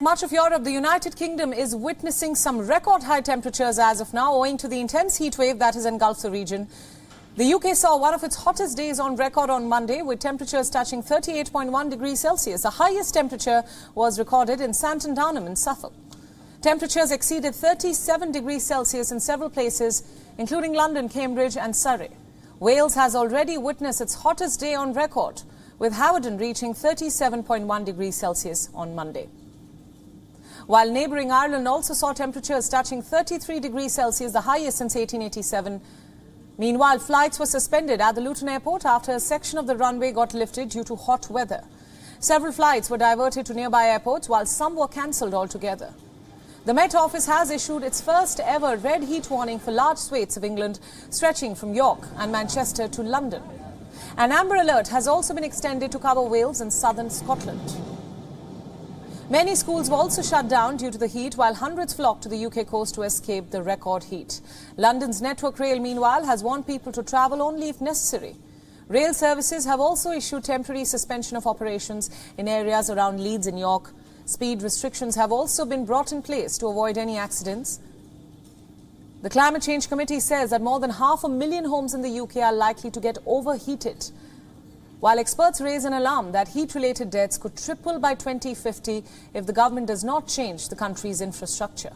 Much of Europe, the United Kingdom is witnessing some record high temperatures as of now, owing to the intense heat wave that has engulfed the region. The UK saw one of its hottest days on record on Monday, with temperatures touching 38.1 degrees Celsius. The highest temperature was recorded in Santon Downham in Suffolk. Temperatures exceeded 37 degrees Celsius in several places, including London, Cambridge and Surrey. Wales has already witnessed its hottest day on record, with Hawarden reaching 37.1 degrees Celsius on Monday. While neighbouring Ireland also saw temperatures touching 33 degrees Celsius, the highest since 1887. Meanwhile, flights were suspended at the Luton airport after a section of the runway got lifted due to hot weather. Several flights were diverted to nearby airports, while some were cancelled altogether. The Met Office has issued its first ever red heat warning for large swathes of England, stretching from York and Manchester to London. An amber alert has also been extended to cover Wales and southern Scotland. Many schools were also shut down due to the heat, while hundreds flocked to the UK coast to escape the record heat. London's Network Rail, meanwhile, has warned people to travel only if necessary. Rail services have also issued temporary suspension of operations in areas around Leeds and York. Speed restrictions have also been brought in place to avoid any accidents. The Climate Change Committee says that more than 500,000 homes in the UK are likely to get overheated, while experts raise an alarm that heat-related deaths could triple by 2050 if the government does not change the country's infrastructure.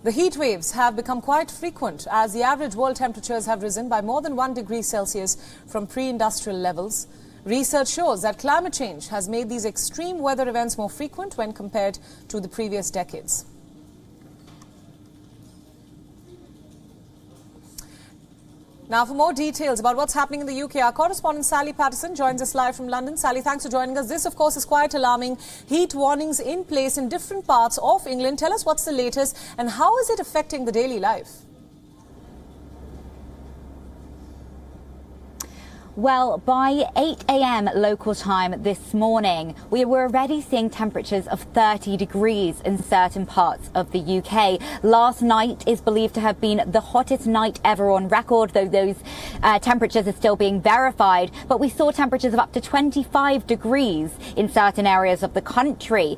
The heat waves have become quite frequent as the average world temperatures have risen by more than 1 degree Celsius from pre-industrial levels. Research shows that climate change has made these extreme weather events more frequent when compared to the previous decades. Now, for more details about what's happening in the UK, our correspondent Sally Patterson joins us live from London. Sally, thanks for joining us. This, of course, is quite alarming. Heat warnings in place in different parts of England. Tell us what's the latest and how is it affecting the daily life? Well, by 8 a.m. local time this morning, we were already seeing temperatures of 30 degrees in certain parts of the UK. Last night is believed to have been the hottest night ever on record, though those temperatures are still being verified. But we saw temperatures of up to 25 degrees in certain areas of the country.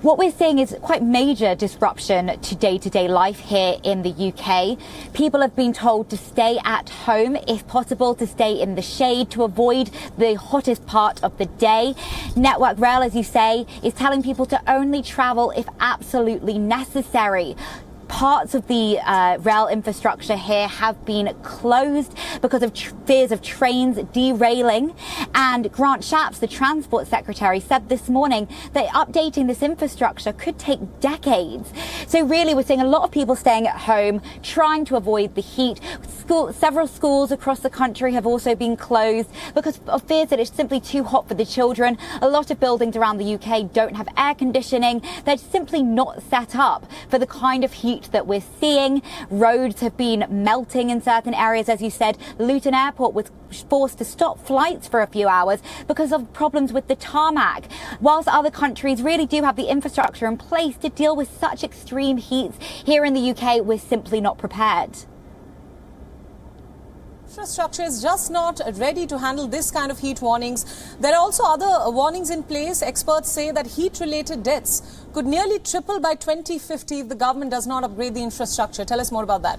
What we're seeing is quite major disruption to day-to-day life here in the UK. People have been told to stay at home, if possible, to stay in the shade, to avoid the hottest part of the day. Network Rail, as you say, is telling people to only travel if absolutely necessary. Parts of the rail infrastructure here have been closed because of fears of trains derailing. And Grant Shapps, the Transport Secretary, said this morning that updating this infrastructure could take decades. So really, we're seeing a lot of people staying at home, trying to avoid the heat. Several schools across the country have also been closed because of fears that it's simply too hot for the children. A lot of buildings around the UK don't have air conditioning. They're simply not set up for the kind of heat that we're seeing. Roads have been melting in certain areas. As you said, Luton Airport was forced to stop flights for a few hours because of problems with the tarmac. Whilst other countries really do have the infrastructure in place to deal with such extreme heats, here in the UK, we're simply not prepared. Infrastructure is just not ready to handle this kind of heat warnings. There are also other warnings in place. Experts say that heat-related deaths could nearly triple by 2050 if the government does not upgrade the infrastructure. Tell us more about that.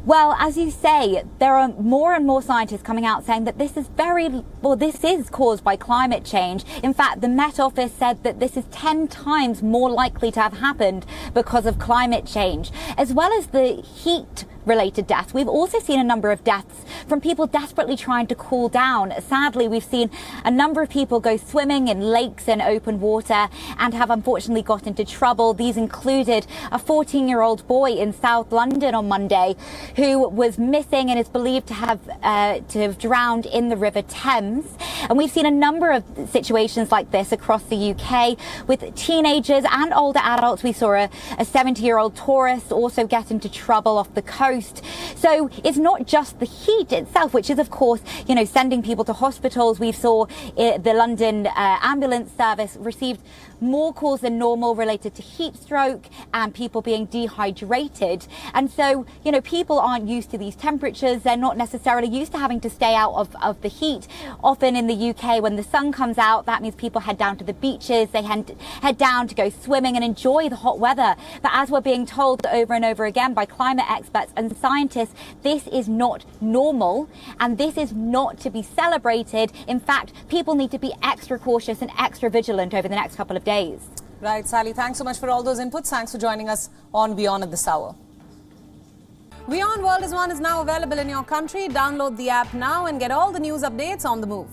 Well, as you say, there are more and more scientists coming out saying that this is caused by climate change. In fact, the Met Office said that this is 10 times more likely to have happened because of climate change, as well as the heat-related deaths. We've also seen a number of deaths from people desperately trying to cool down. Sadly, we've seen a number of people go swimming in lakes and open water and have unfortunately got into trouble. These included a 14-year-old boy in South London on Monday who was missing and is believed to have drowned in the River Thames. And we've seen a number of situations like this across the UK with teenagers and older adults. We saw a 70-year-old tourist also get into trouble off the coast. coast. So it's not just the heat itself, which is, of course, sending people to hospitals. We saw the London ambulance service received more calls than normal related to heat stroke and people being dehydrated. And so, people aren't used to these temperatures. They're not necessarily used to having to stay out of the heat. Often in the UK, when the sun comes out, that means people head down to the beaches. They head down to go swimming and enjoy the hot weather. But as we're being told over and over again by climate experts and scientists, this is not normal and this is not to be celebrated. In fact, people need to be extra cautious and extra vigilant over the next couple of days. Right, Sally, thanks so much for all those inputs. Thanks for joining us on WION at this hour. WION World is now available in your country. Download the app now and get all the news updates on the move.